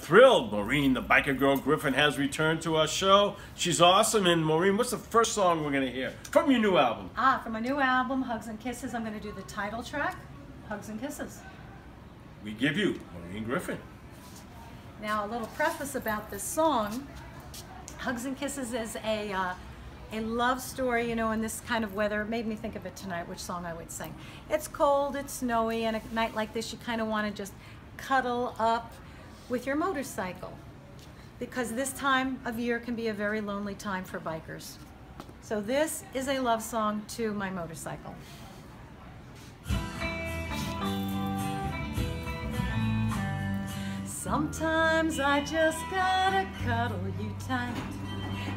thrilled Maureen, the biker girl Griffin, has returned to our show. She's awesome. And Maureen, what's the first song we're going to hear from your new album? From my new album, Hugs and Kisses, I'm going to do the title track, Hugs and Kisses. We give you Maureen Griffin. Now, a little preface about this song. Hugs and Kisses is a love story, you know, in this kind of weather. It made me think of it tonight, which song I would sing. It's cold, it's snowy, and a night like this, you kind of want to just cuddle up with your motorcycle, because this time of year can be a very lonely time for bikers. So this is a love song to my motorcycle. Sometimes I just gotta cuddle you tight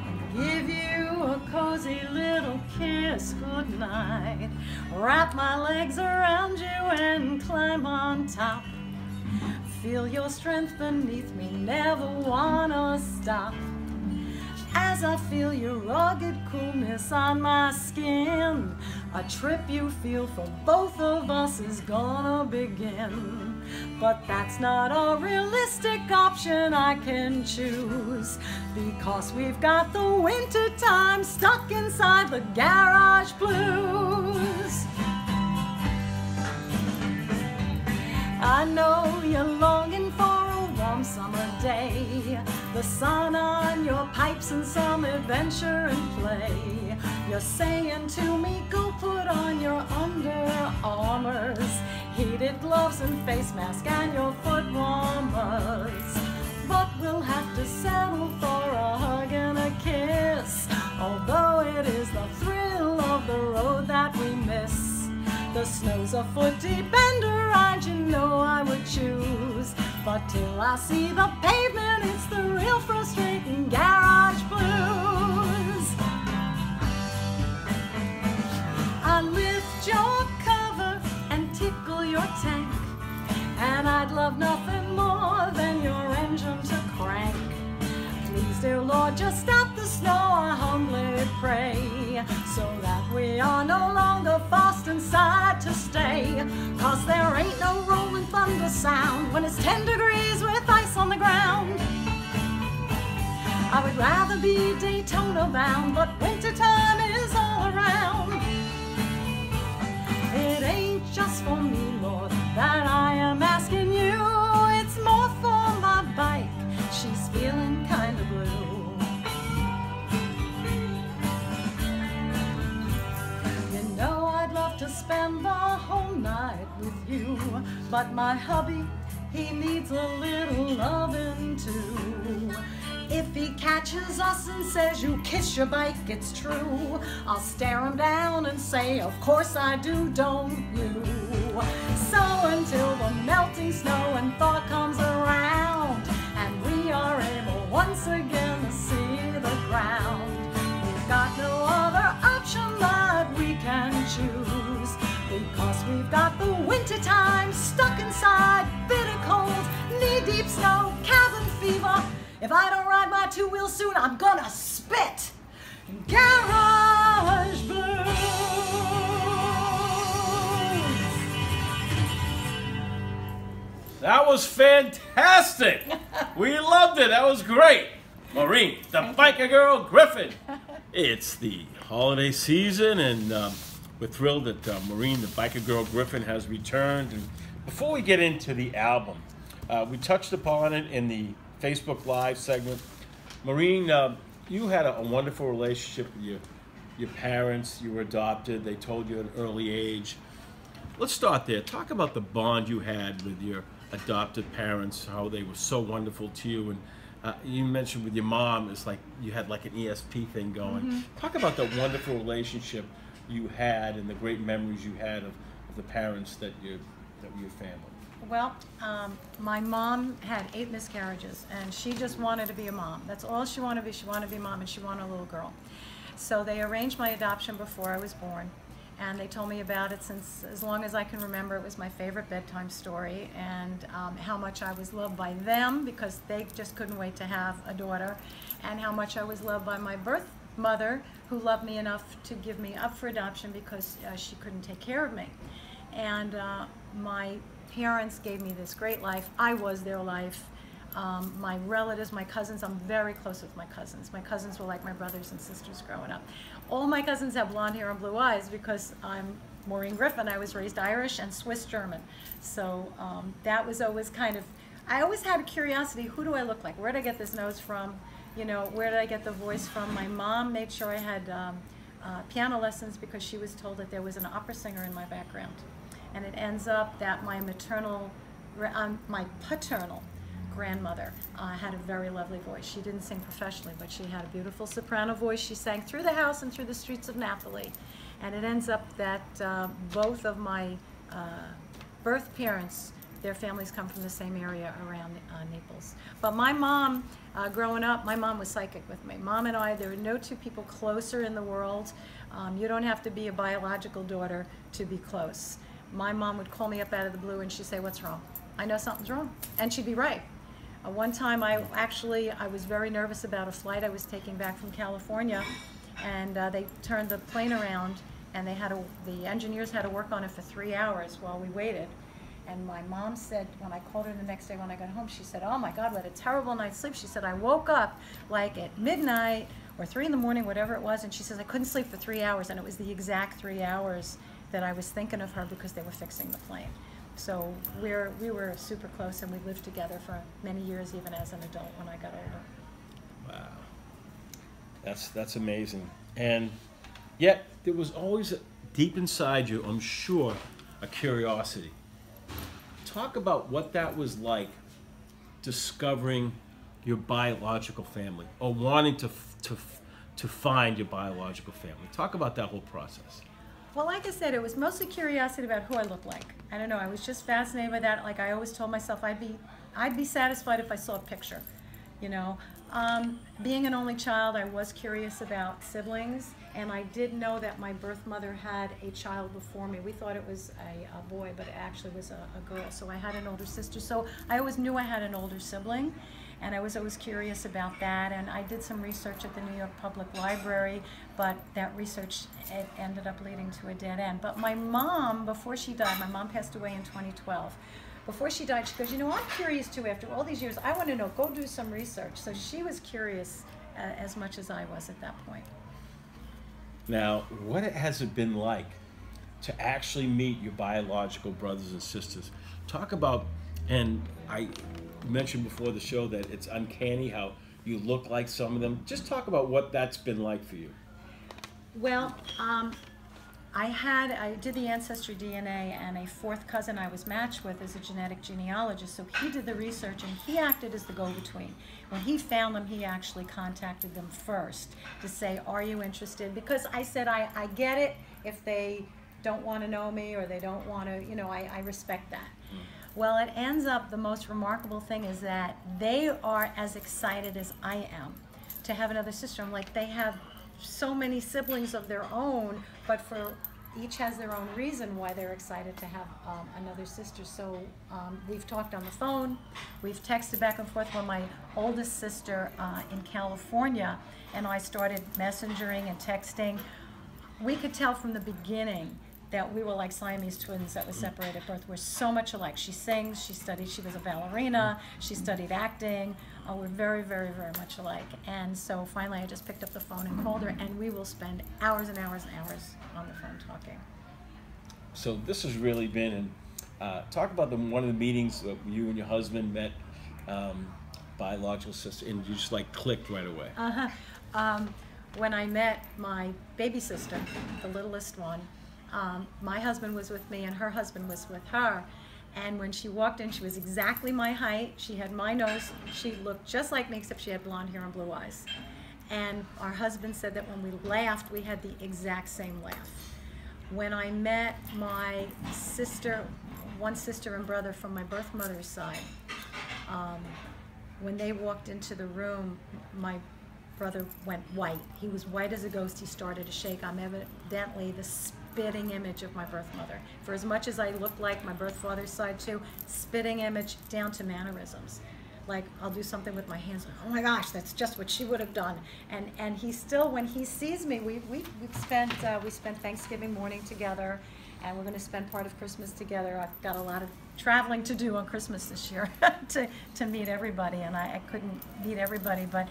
and give you a cozy little kiss goodnight. Wrap my legs around you and climb on top. Feel your strength beneath me, never wanna stop. As I feel your rugged coolness on my skin, a trip you feel for both of us is gonna begin. But that's not a realistic option I can choose, because we've got the winter time stuck inside the garage blues. I know you're longing for a warm summer day, the sun on your pipes and some adventure and play. You're saying to me, go put on your Under Armours, heated gloves and face mask and your foot warmers. But we'll have to settle for a hug and a kiss, although it is the thrill of the road that we miss. The snow's a foot deep and a ride you know I would choose, but till I see the pavement, it's the real frustrating garage blues. I lift your cover and tickle your tank, and I'd love nothing more than your engine to crank. Please, dear Lord, just stop the snow, I humbly pray, so that we are no longer forced inside to stay. Cause there ain't no rolling thunder sound when it's 10 degrees with ice on the ground. I would rather be Daytona bound, but wintertime is all around. It ain't just for me, Lord, that I am asking you. It's more for my bike, she's feeling kind of blue. You know I'd love to spend the whole night with you, but my hubby, he needs a little loving too. If he catches us and says you kiss your bike, it's true, I'll stare him down and say, of course I do, don't you? So until the melting snow and thaw comes around, and we are able once again to see the ground, we've got no other option that we can choose, because we've got the winter time stuck inside, bitter cold, knee-deep snow, cabin fever. If I don't ride my two-wheel soon, I'm gonna spit. Garage blues. That was fantastic. We loved it. That was great. Maureen, the biker girl Griffin. It's the holiday season, and we're thrilled that Maureen, the biker girl Griffin, has returned. And before we get into the album, we touched upon it in the Facebook Live segment. Maureen, you had a wonderful relationship with your parents. You were adopted. They told you at an early age. Let's start there. Talk about the bond you had with your adopted parents, how they were so wonderful to you. And you mentioned with your mom, it's like you had like an ESP thing going. Mm-hmm. Talk about the wonderful relationship you had and the great memories you had of the parents that were your family. Well, my mom had 8 miscarriages, and she just wanted to be a mom. That's all she wanted to be. She wanted to be a mom, and she wanted a little girl. So they arranged my adoption before I was born, and they told me about it since as long as I can remember. It was my favorite bedtime story, and how much I was loved by them because they just couldn't wait to have a daughter, and how much I was loved by my birth mother, who loved me enough to give me up for adoption because she couldn't take care of me. And my parents gave me this great life. I was their life. My relatives, my cousins, I'm very close with my cousins. My cousins were like my brothers and sisters growing up. All my cousins have blonde hair and blue eyes because I'm Maureen Griffin. I was raised Irish and Swiss German. So that was always kind of, I always had a curiosity, who do I look like? Where did I get this nose from? You know, where did I get the voice from? My mom made sure I had piano lessons because she was told that there was an opera singer in my background. And it ends up that my paternal grandmother had a very lovely voice. She didn't sing professionally, but she had a beautiful soprano voice. She sang through the house and through the streets of Napoli. And it ends up that both of my birth parents, their families come from the same area around Naples. But my mom, growing up, my mom was psychic with me. Mom and I, there are no two people closer in the world. You don't have to be a biological daughter to be close. My mom would call me up out of the blue and she'd say, "What's wrong?" I know something's wrong. And she'd be right. One time I was very nervous about a flight I was taking back from California, and they turned the plane around and the engineers had to work on it for 3 hours while we waited. And my mom said, when I called her the next day when I got home, she said, "Oh my God, what a terrible night's sleep." She said, "I woke up like at midnight or 3 in the morning, whatever it was," and she says, "I couldn't sleep for 3 hours," and it was the exact 3 hours that I was thinking of her because they were fixing the plane. So we were super close, and we lived together for many years, even as an adult when I got older. Wow, that's amazing. And yet there was always deep inside you, I'm sure, a curiosity. Talk about what that was like, discovering your biological family, or wanting to find your biological family. Talk about that whole process. Well, like I said, it was mostly curiosity about who I looked like. I don't know, I was just fascinated by that. Like I always told myself, I'd be satisfied if I saw a picture, you know. Being an only child, I was curious about siblings, and I did know that my birth mother had a child before me. We thought it was a boy, but it actually was a girl. So I had an older sister. So I always knew I had an older sibling, and I was always curious about that. And I did some research at the New York Public Library, but that research, it ended up leading to a dead end. But my mom, before she died, my mom passed away in 2012. Before she died, she goes, "You know, I'm curious too. After all these years, I want to know. Go do some research." So she was curious as much as I was at that point. Now, what has it been like to actually meet your biological brothers and sisters? Talk about, and I mentioned before the show that it's uncanny how you look like some of them. Just talk about what that's been like for you. Well, I did the Ancestry DNA, and a fourth cousin I was matched with is a genetic genealogist, so he did the research and he acted as the go-between. When he found them, he actually contacted them first to say, "Are you interested?" Because I said, I get it if they don't want to know me or they don't want to, you know, I respect that. Well, it ends up, the most remarkable thing is that they are as excited as I am to have another sister. I'm like, they have so many siblings of their own, but each has their own reason why they're excited to have another sister. So we've talked on the phone, we've texted back and forth. When my oldest sister in California and I started messengering and texting, we could tell from the beginning that we were like Siamese twins that were separated at birth. We're so much alike. She sings, she studied, she was a ballerina, she studied acting. We're very, very, very much alike. And so finally I just picked up the phone and called her, and we will spend hours and hours and hours on the phone talking. So this has really been, talk about one of the meetings that you and your husband met biological sister, and you just like clicked right away. When I met my baby sister, the littlest one, my husband was with me and her husband was with her. And when she walked in, she was exactly my height. She had my nose. She looked just like me, except she had blonde hair and blue eyes. And our husband said that when we laughed, we had the exact same laugh. When I met my sister, one sister and brother from my birth mother's side, when they walked into the room, my brother went white. He was white as a ghost. He started to shake. I'm evidently the spitting image of my birth mother. For as much as I looked like my birth father's side too, spitting image down to mannerisms. Like, I'll do something with my hands, oh my gosh, that's just what she would have done. And he still, when he sees me, we spent Thanksgiving morning together, and we're going to spend part of Christmas together. I've got a lot of traveling to do on Christmas this year to meet everybody, and I couldn't meet everybody, but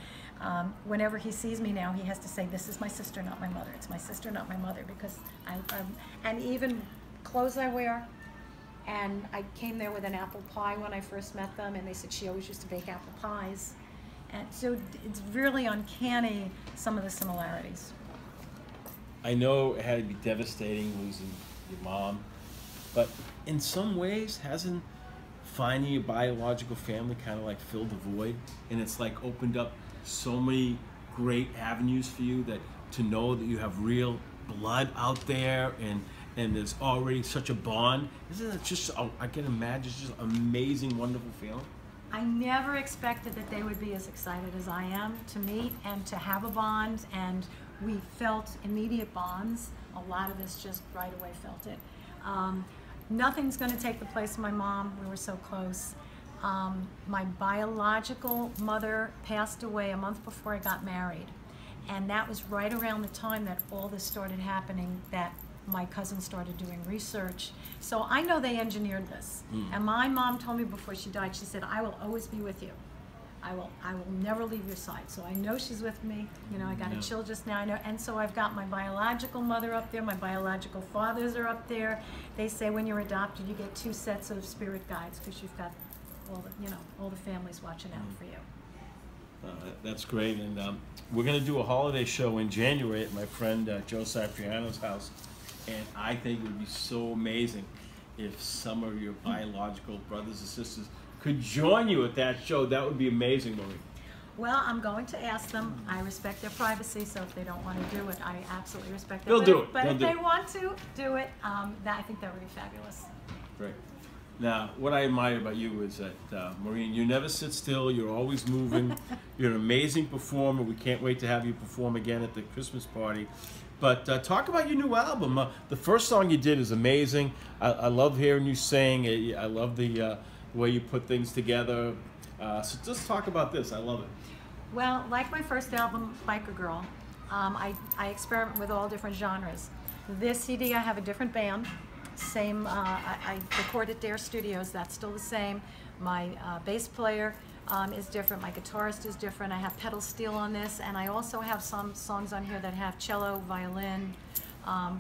whenever he sees me now, he has to say, "This is my sister, not my mother. It's my sister, not my mother," because and even clothes I wear. And I came there with an apple pie when I first met them, and they said she always used to bake apple pies. And so it's really uncanny, some of the similarities. I know it had to be devastating losing your mom, but in some ways, hasn't finding your biological family kind of like filled the void? And it's like opened up so many great avenues for you, that to know that you have real blood out there, and there's already such a bond. Isn't it just, I can imagine, it's just an amazing, wonderful feeling? I never expected that they would be as excited as I am to meet and to have a bond, and we felt immediate bonds. A lot of us just right away felt it. Nothing's going to take the place of my mom. We were so close. My biological mother passed away a month before I got married, and that was right around the time that all this started happening, that my cousin started doing research. So I know they engineered this. And my mom told me before she died, she said, "I will always be with you. I will never leave your side." So I know she's with me. You know, I got a chill just now. I know, and so I've got my biological mother up there. My biological fathers are up there. They say when you're adopted, you get 2 sets of spirit guides, because you've got all the, you know, all the families watching out for you. That's great, and we're going to do a holiday show in January at my friend Joe Cipriano's house. And I think it would be so amazing if some of your biological brothers and sisters could join you at that show. That would be amazing, Maureen. Well, I'm going to ask them. I respect their privacy, so if they don't want to do it, I absolutely respect it. They'll do it. But if they want to do it, I think that would be fabulous. Great. Now, what I admire about you is that, Maureen, you never sit still. You're always moving. You're an amazing performer. We can't wait to have you perform again at the Christmas party. But talk about your new album. The first song you did is amazing. I love hearing you sing. I love the way you put things together. So just talk about this. I love it. Well, like my first album, Biker Girl, I experiment with all different genres. This CD, I have a different band. Same, I record at Dare Studios. That's still the same. My bass player is different. My guitarist is different. I have pedal steel on this, and I also have some songs on here that have cello, violin.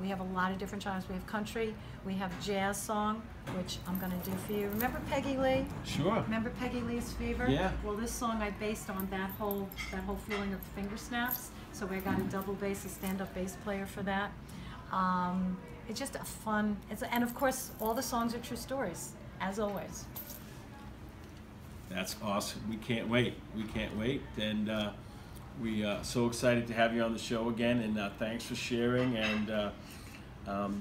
We have a lot of different genres. We have country. We have jazz song, which I'm going to do for you. Remember Peggy Lee? Sure. Remember Peggy Lee's Fever? Yeah. Well, this song I based on that whole feeling of the finger snaps. So I got a double bass, a stand-up bass player for that. It's just a fun. And of course, all the songs are true stories, as always. That's awesome. We can't wait. We can't wait. And we are so excited to have you on the show again. And thanks for sharing. And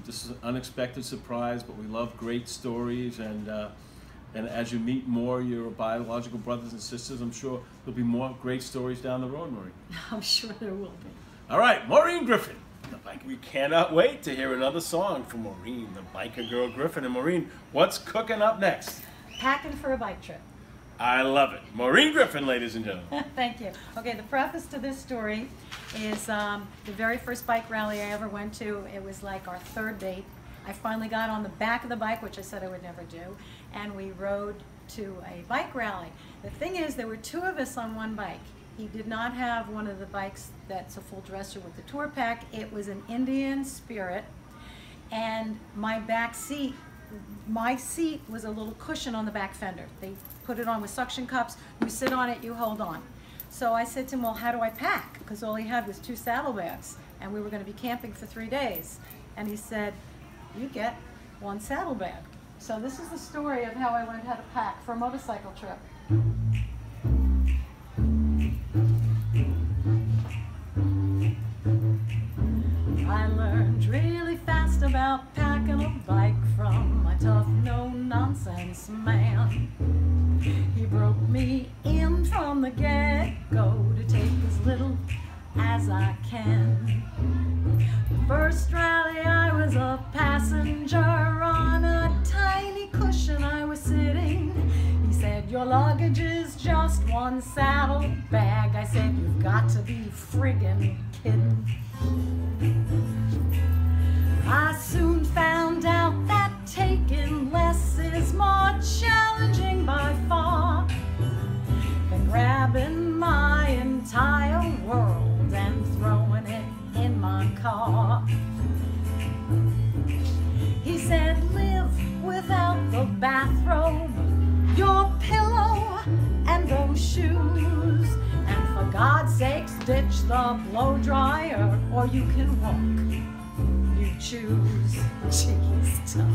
this is an unexpected surprise, but we love great stories. And as you meet more your biological brothers and sisters, I'm sure there'll be more great stories down the road, Maureen. I'm sure there will be. All right, Maureen Griffin. We cannot wait to hear another song from Maureen, the Biker Girl Griffin. And Maureen, what's cooking up next? Packing for a bike trip. I love it. Maureen Griffin, ladies and gentlemen. Thank you. Okay, the preface to this story is the very first bike rally I ever went to. It was like our 3rd date. I finally got on the back of the bike, which I said I would never do, and we rode to a bike rally. The thing is, there were 2 of us on one bike. He did not have one of the bikes that's a full dresser with the tour pack. It was an Indian Spirit, and my back seat, my seat was a little cushion on the back fender. They put it on with suction cups. You sit on it, you hold on. So I said to him, well, how do I pack? Because all he had was 2 saddlebags, and we were going to be camping for 3 days. And he said, you get 1 saddlebag. So this is the story of how I learned how to pack for a motorcycle trip. I learned really fast about packing a bike from my tough, no-nonsense man. He broke me in from the get-go to take as little as I can. The first rally I was a passenger on a tiny cushion I was sitting. He said, your luggage is just 1 saddlebag. I said, you've got to be friggin' kidding. I soon found out that taking less is more challenging by far than grabbing my entire world and throwing it in my car. He said, live without the bathrobe, your pillow, and those shoes. And for God's sakes, ditch the blow dryer, or you can walk. You choose. Jeez, tough.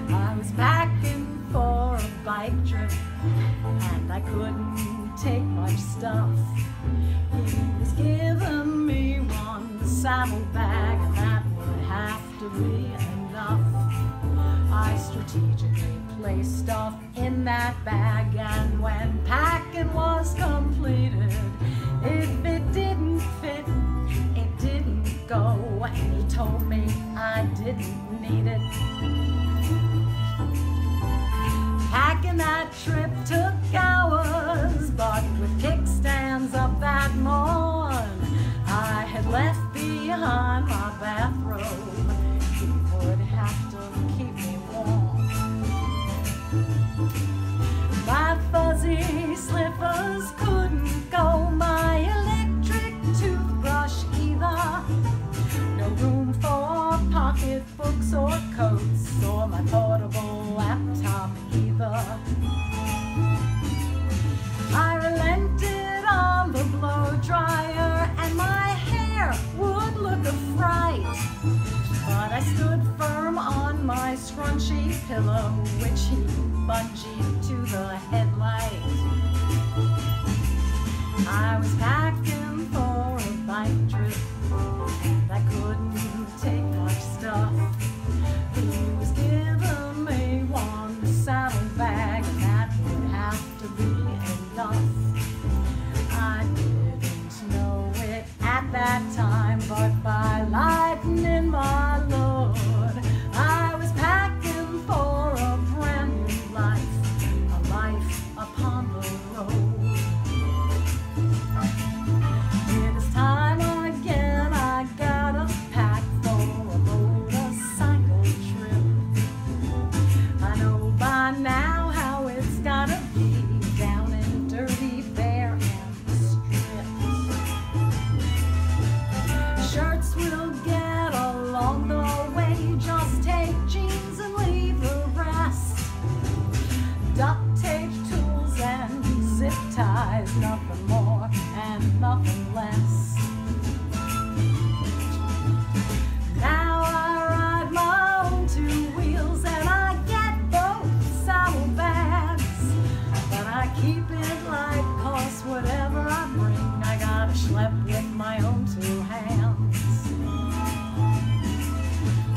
I was packing for a bike trip, and I couldn't take much stuff. He was giving me one saddlebag, and that would have to be enough. I strategically placed stuff in that bag, and when packing was completed, if it didn't fit, it didn't go. He told me I didn't need it. Packing that trip took hours, but with kickstands up that morn, I had left behind my bathrobe. He would have to keep me warm. My fuzzy slippers couldn't go, my electric toothbrush either. No room for pocketbooks or coats, or my portable laptop either. I relented on the blow dryer, and my hair would look a fright. But I stood firm on my scrunchy pillow, which he bungeed to the headlight. I was packing for a bike trip, and I couldn't take much stuff. He was giving me one saddlebag, and that would have to be enough. I didn't know it at that time, but by lightning, my Lord, I was packing for a brand new life, a life upon the road. It is time again, I gotta pack for a motorcycle trip. I know by now how it's gotta be down in dirty, bare and strips. Shirts will get along the way, just take jeans and leave the rest. Duct tape, tools, and zip ties, nothing more and nothing less. Now I ride my own two wheels, and I get both saddlebags, but I keep it light, 'cause whatever I bring, I gotta schlep with my own two hands.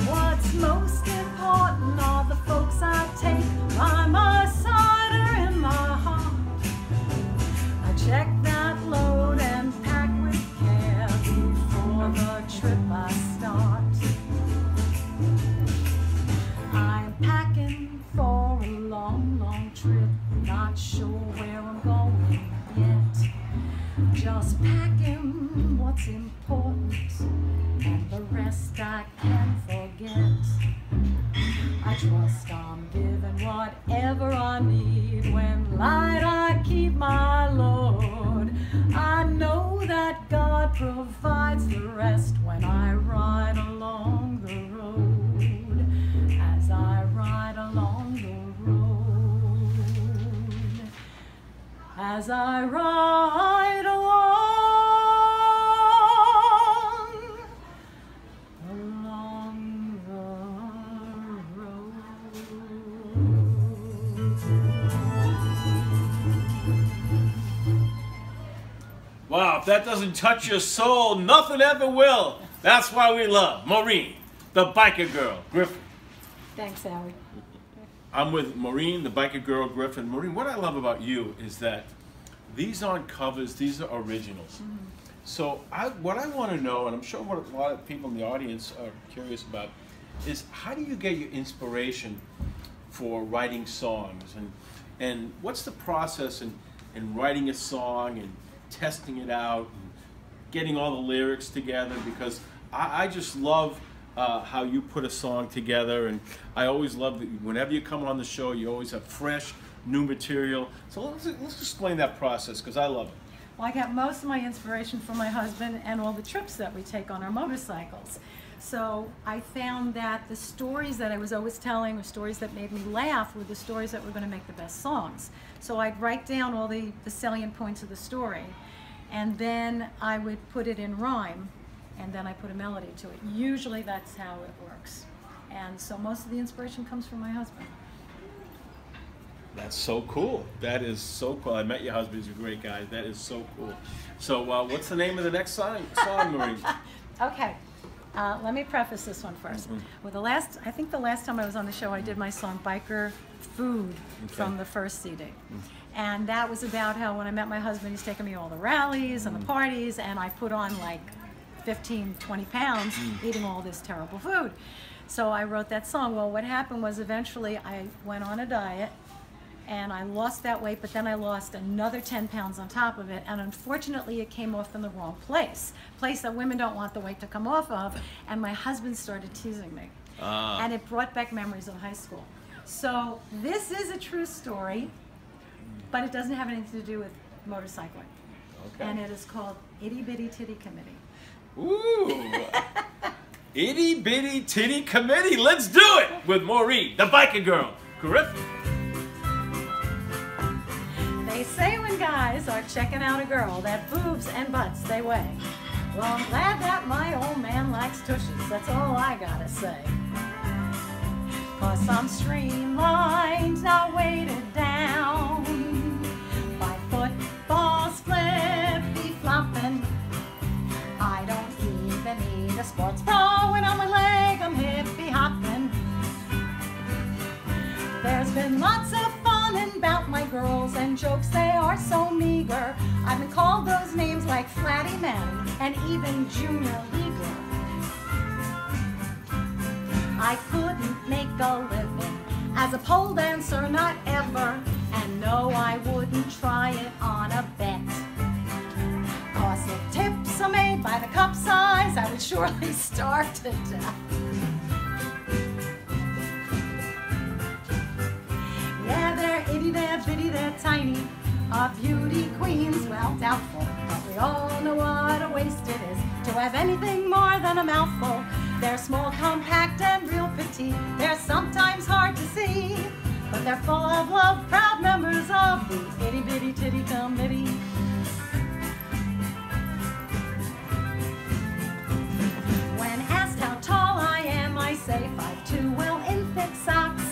What's most important are the folks I take by my side or in my heart. I check that load and pack with care before the trip I start. I'm packing for a long, long trip, not sure where I'm going yet. Just packing what's important, and the rest I can forget. I trust I'm given whatever I need. When light I keep my Lord. I know that God provides the rest when I ride along the road. As I ride along the road. As I ride along Wow, if that doesn't touch your soul, nothing ever will. That's why we love Maureen, the biker girl, Griffin. Thanks, Howie. I'm with Maureen, the biker girl, Griffin. Maureen, what I love about you is that these aren't covers, these are originals. Mm-hmm. So what I want to know, and I'm sure what a lot of people in the audience are curious about, is how do you get your inspiration for writing songs? And what's the process in writing a song and testing it out and getting all the lyrics together? Because I just love how you put a song together, and I always love that whenever you come on the show, you always have fresh, new material. So let's explain that process, because I love it. Well, I get most of my inspiration from my husband and all the trips that we take on our motorcycles. So I found that the stories that I was always telling, or stories that made me laugh, were the stories that were going to make the best songs. So I'd write down all the salient points of the story, and then I would put it in rhyme, and then I put a melody to it. Usually that's how it works. And so most of the inspiration comes from my husband. That's so cool. That is so cool. I met your husband. He's a great guy. That is so cool. So what's the name of the next song, Maureen? Okay. Let me preface this one first. Well, I think the last time I was on the show, I did my song Biker Food from the first CD. And that was about how when I met my husband, he's taking me to all the rallies and the parties, and I put on like 15, 20 pounds eating all this terrible food. So I wrote that song. Well, what happened was eventually I went on a diet, and I lost that weight, but then I lost another 10 pounds on top of it, and unfortunately it came off in the wrong place that women don't want the weight to come off of, and my husband started teasing me. And it brought back memories of high school. So this is a true story, but it doesn't have anything to do with motorcycling. Okay. And it is called Itty Bitty Titty Committee. Ooh! Itty Bitty Titty Committee, let's do it! With Maureen, the biker girl, Griffin. They say when guys are checking out a girl that boobs and butts they weigh. Well, I'm glad that my old man likes tushies, that's all I gotta say. 'Cause I'm streamlined, not weighted down by footballs flippy flopping. I don't even need a sports bra when on my leg I'm hippie hopping. There's been lots of about my girls and jokes, they are so meager. I've been called those names like Flatty Manny and even Junior Leaguer. I couldn't make a living as a pole dancer, not ever. And no, I wouldn't try it on a bet. 'Cause if tips are made by the cup size, I would surely starve to death. Itty, they're bitty, they're tiny, are beauty queens, well, doubtful. But we all know what a waste it is to have anything more than a mouthful. They're small, compact, and real petite. They're sometimes hard to see, but they're full of love, proud members of the Itty Bitty Titty Committee. When asked how tall I am, I say 5'2", well, in thick socks.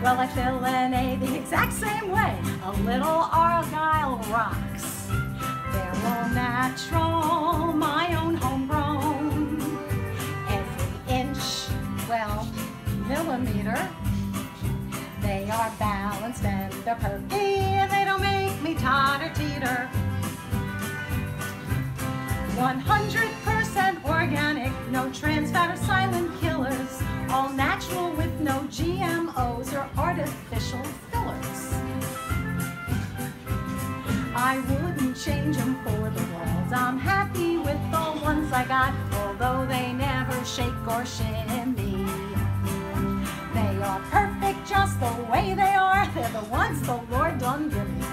Well, I fill an A the exact same way a little Argyle rocks. They're all natural, my own homegrown. Every inch, well, millimeter. They are balanced and they're perky, and they don't make me totter-teeter. 100% organic, no trans fat or silent killers. All natural with no GMOs or artificial fillers. I wouldn't change them for the world. I'm happy with the ones I got, although they never shake or shimmy. They are perfect just the way they are. They're the ones the Lord done give me.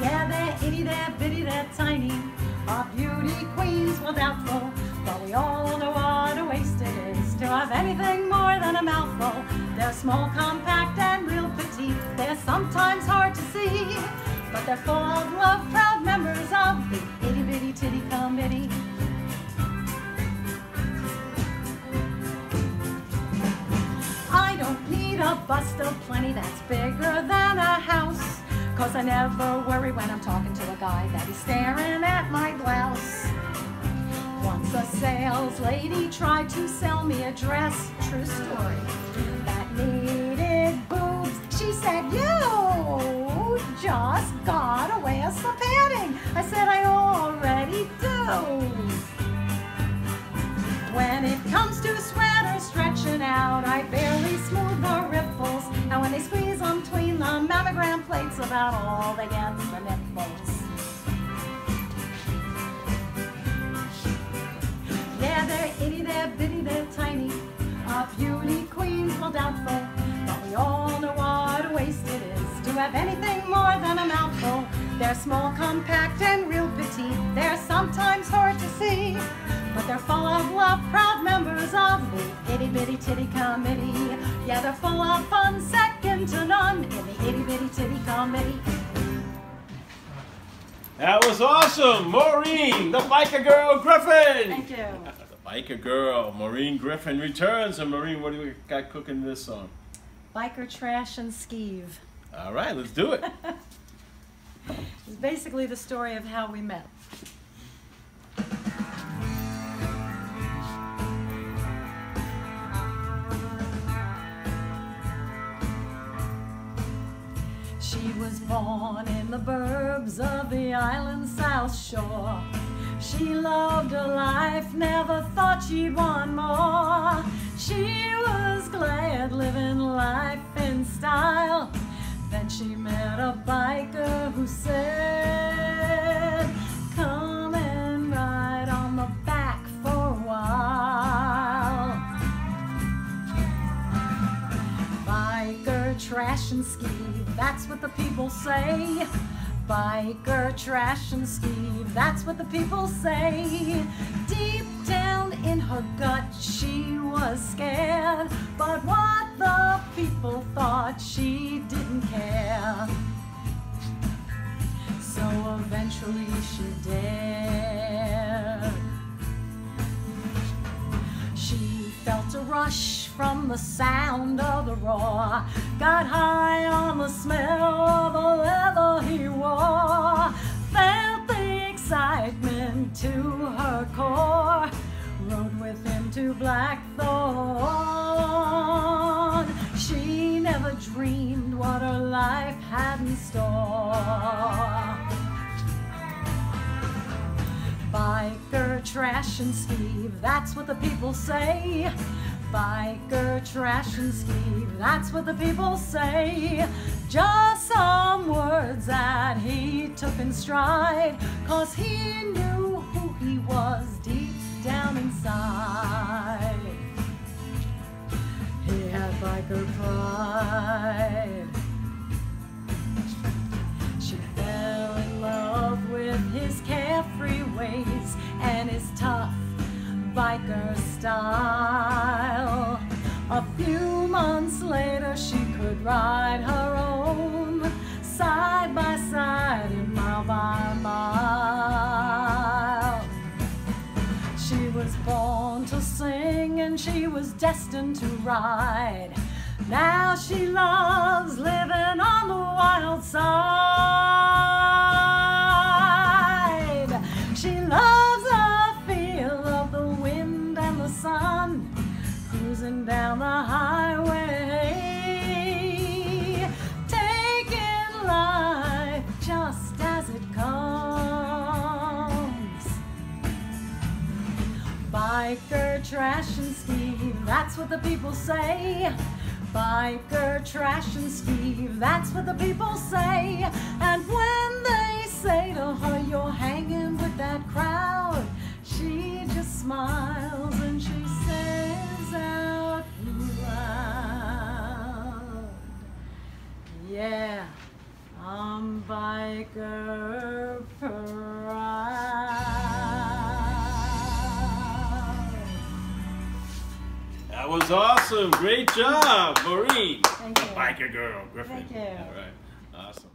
Yeah, they're itty, they're bitty, they're tiny. Our beauty queens, well, doubtful, but we all know what a waste it is to have anything more than a mouthful. They're small, compact, and real petite. They're sometimes hard to see, but they're full of love, proud members of the Itty Bitty Titty Committee. I don't need a bust of plenty that's bigger than a house. 'Cause I never worry when I'm talking to a guy that he's staring at my blouse. Once a sales lady tried to sell me a dress, true story, that needed boobs. She said, "You just gotta wear some padding." I said, "I already do." When it comes to sweaters stretching out, I barely smooth the ripples. And when they squeeze them between the mammogram plates, about all they get's the nipples. itty, they're bitty, they're tiny. A beauty queen's well doubtful, but we all know what a waste it is to have anything more than a mouthful. They're small, compact, and real petite. They're sometimes hard to see, but they're full of love, proud members of the itty bitty titty committee. Yeah, they're full of fun, second to none in the itty bitty titty committee. That was awesome, Maureen, the biker girl Griffin. Thank you. The biker girl, Maureen Griffin returns. And Maureen, what do we got cooking this song? Biker trash and skeeve. All right, let's do it. It's basically the story of how we met. She was born in the burbs of the island's South Shore. She loved her life, never thought she'd want more. She was glad living life in style. Then she met a biker who said, "Come and ride on the back for a while." Biker trash and skeeve, that's what the people say. Biker trash and skeeve, that's what the people say. Deep down in her gut she was scared, but what the people thought she didn't care. So eventually she dared. She felt a rush from the sound of the roar, got high on the smell of the leather he wore, felt the excitement to her core, rode with him to Blackthorn. She never dreamed what her life had in store. Biker trash and skeeve, that's what the people say. Biker trash and skeeve, that's what the people say. Just some words that he took in stride, 'cause he knew who he was deep down inside. He had biker pride. She fell in love with his carefree ways and his tough biker style. A few months later she could ride her own, side by side and mile by mile. She was born to sing and she was destined to ride. Now she loves living on the wild side. She loves the feel of the wind and the sun, cruising down the highway, taking life just as it comes. Biker trash and skeeve, that's what the people say. Biker trash and skeeve, that's what the people say. And when they say to her, "You're hanging with that crowd," she just smiles and she says out loud, "Yeah, I'm biker proud." That was awesome. Great job, Maureen. Thank you. The biker girl Griffin. Thank you. All right. Awesome.